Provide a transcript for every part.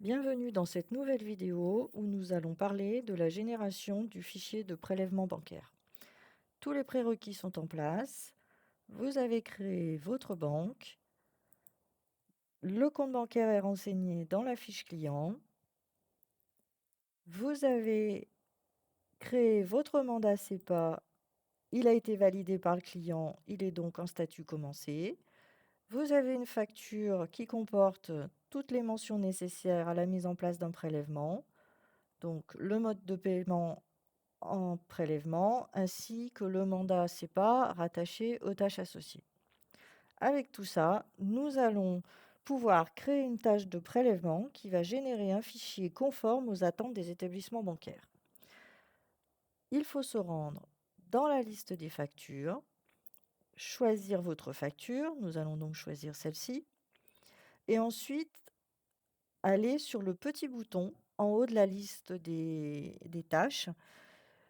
Bienvenue dans cette nouvelle vidéo où nous allons parler de la génération du fichier de prélèvement bancaire. Tous les prérequis sont en place. Vous avez créé votre banque. Le compte bancaire est renseigné dans la fiche client. Vous avez créé votre mandat SEPA. Il a été validé par le client. Il est donc en statut commencé. Vous avez une facture qui comporte toutes les mentions nécessaires à la mise en place d'un prélèvement. Donc le mode de paiement en prélèvement, ainsi que le mandat SEPA rattaché aux tâches associées. Avec tout ça, nous allons pouvoir créer une tâche de prélèvement qui va générer un fichier conforme aux attentes des établissements bancaires. Il faut se rendre dans la liste des factures, choisir votre facture, nous allons donc choisir celle-ci, et ensuite aller sur le petit bouton en haut de la liste des tâches,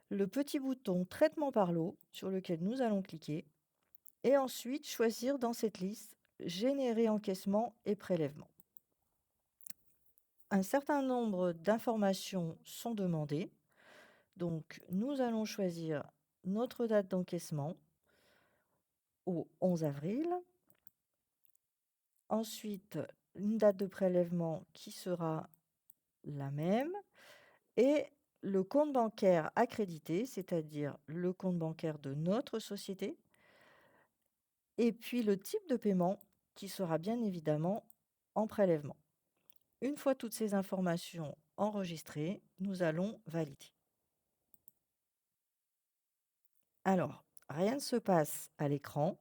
le petit bouton traitement par lot sur lequel nous allons cliquer et ensuite choisir dans cette liste générer encaissement et prélèvement. Un certain nombre d'informations sont demandées, donc nous allons choisir notre date d'encaissement au 11 avril, ensuite une date de prélèvement qui sera la même et le compte bancaire accrédité, c'est-à-dire le compte bancaire de notre société, et puis le type de paiement qui sera bien évidemment en prélèvement. Une fois toutes ces informations enregistrées, nous allons valider. Alors, rien ne se passe à l'écran,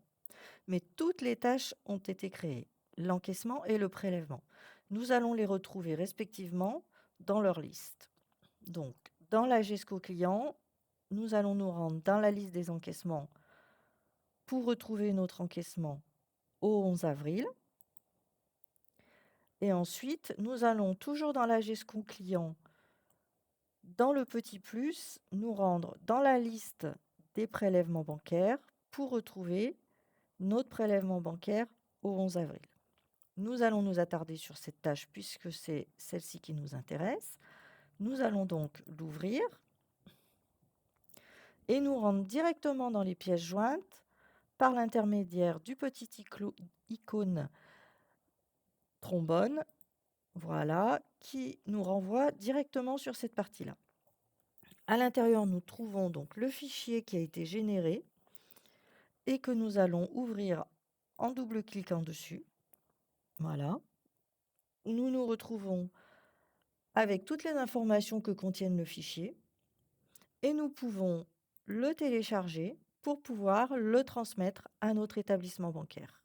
mais toutes les tâches ont été créées, l'encaissement et le prélèvement. Nous allons les retrouver respectivement dans leur liste. Donc, dans la GESCO client, nous allons nous rendre dans la liste des encaissements pour retrouver notre encaissement au 11 avril. Et ensuite, nous allons toujours dans la GESCO client, dans le petit plus, nous rendre dans la liste des prélèvements bancaires pour retrouver notre prélèvement bancaire au 11 avril. Nous allons nous attarder sur cette tâche puisque c'est celle-ci qui nous intéresse. Nous allons donc l'ouvrir et nous rendre directement dans les pièces jointes par l'intermédiaire du petit icône trombone, voilà, qui nous renvoie directement sur cette partie-là. À l'intérieur, nous trouvons donc le fichier qui a été généré et que nous allons ouvrir en double-cliquant dessus. Voilà. Nous nous retrouvons avec toutes les informations que contiennent le fichier et nous pouvons le télécharger pour pouvoir le transmettre à notre établissement bancaire.